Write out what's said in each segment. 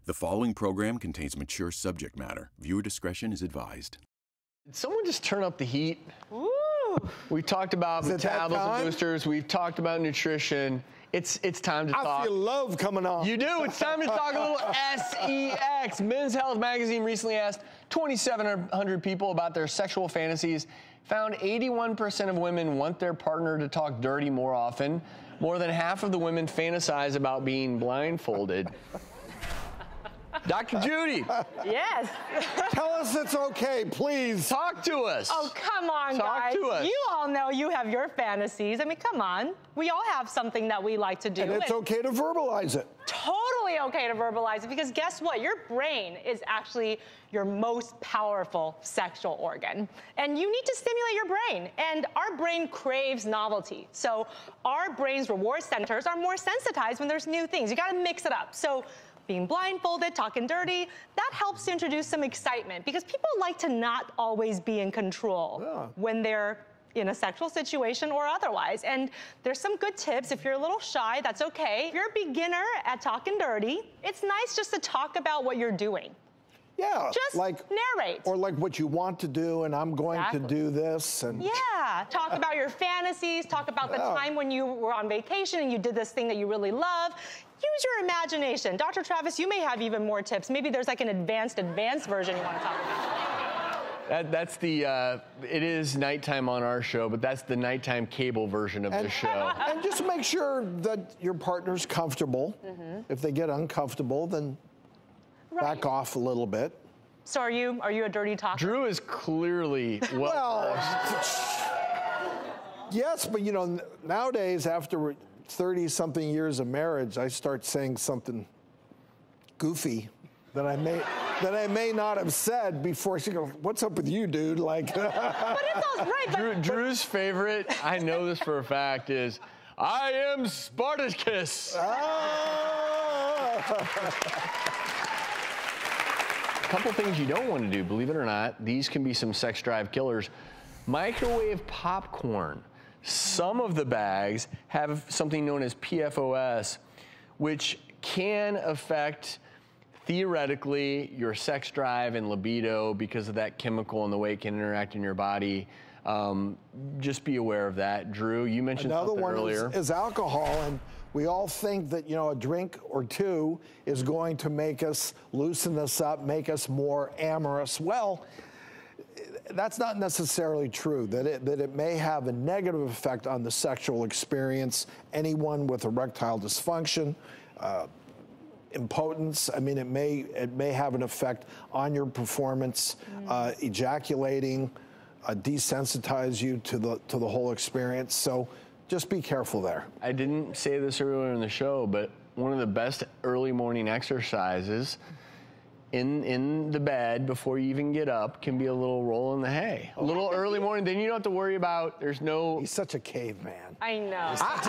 The following program contains mature subject matter. Viewer discretion is advised. Did someone just turn up the heat? Ooh. We talked about metabolism boosters. We've talked about nutrition. It's time to talk. I feel love coming on. You do. It's time to talk a little sex. Men's Health magazine recently asked 2,700 people about their sexual fantasies. Found 81% of women want their partner to talk dirty more often. More than half of the women fantasize about being blindfolded. Dr. Judy. Yes. Tell us it's okay, please. Talk to us. Oh, come on, guys. Talk to us. You all know you have your fantasies. I mean, come on. We all have something that we like to do. And it's okay to verbalize it. Totally okay to verbalize it, because guess what? Your brain is actually your most powerful sexual organ. And you need to stimulate your brain. And our brain craves novelty. So our brain's reward centers are more sensitized when there's new things. You gotta mix it up. So being blindfolded, talking dirty, that helps to introduce some excitement, because people like to not always be in control when they're in a sexual situation or otherwise. And there's some good tips. If you're a little shy, that's okay. If you're a beginner at talking dirty, it's nice just to talk about what you're doing. Yeah. Just like narrate. Or like what you want to do, and I'm going to do this. And yeah. Talk about your fantasies. Talk about the time when you were on vacation and you did this thing that you really love. Use your imagination. Dr. Travis, you may have even more tips. Maybe there's like an advanced version you want to talk about. That's the, it is nighttime on our show, but that's the nighttime cable version of the show. And just make sure that your partner's comfortable. If they get uncomfortable, then back off a little bit. So are you a dirty talker? Drew is clearly well. Yes, but you know, nowadays after 30-something years of marriage, I start saying something goofy that I may not have said before. She goes, "What's up with you, dude?" Like. But it's all right. Drew's favorite, I know this for a fact, is "I am Spartacus." A couple things you don't want to do, believe it or not. These can be some sex drive killers. Microwave popcorn. Some of the bags have something known as PFOS, which can affect, theoretically, your sex drive and libido because of that chemical and the way it can interact in your body. Just be aware of that. Drew, you mentioned something earlier. Another one is alcohol, and we all think that, you know, a drink or two is going to make us loosen us up, make us more amorous. Well, that's not necessarily true, that it may have a negative effect on the sexual experience. Anyone with erectile dysfunction, impotence, I mean, it may have an effect on your performance. Ejaculating, desensitize you to the whole experience. So just be careful there. I didn't say this earlier in the show, but one of the best early morning exercises in the bed before you even get up can be a little roll in the hay. A little early morning, then you don't have to worry about, there's no... He's such a caveman. I know. I'm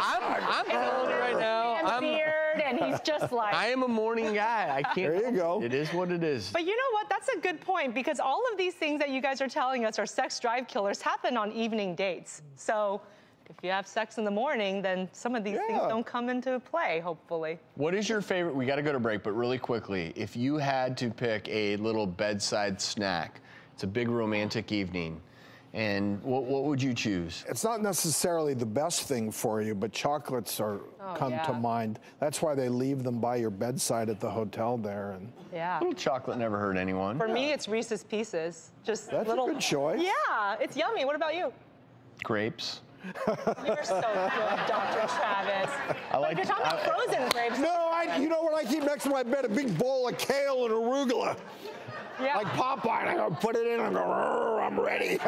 telling you right now. I'm beard, and he's just like... I am a morning guy. I can't... There you go. It is what it is. But you know what? That's a good point, because all of these things that you guys are telling us are sex drive killers happen on evening dates. So if you have sex in the morning, then some of these things don't come into play, hopefully. What is your favorite? We got to go to break, but really quickly, if you had to pick a little bedside snack, it's a big romantic evening, and what would you choose? It's not necessarily the best thing for you, but chocolates come to mind. That's why they leave them by your bedside at the hotel there. And yeah. A little chocolate never hurt anyone. For me, it's Reese's Pieces. Just that's little... a good choice. Yeah, it's yummy. What about you? Grapes. You're so good, Dr. Travis. But you're talking about frozen grapes. No, you know what I keep next to my bed? A big bowl of kale and arugula. Yeah. Like Popeye, and I go put it in and go, I'm ready.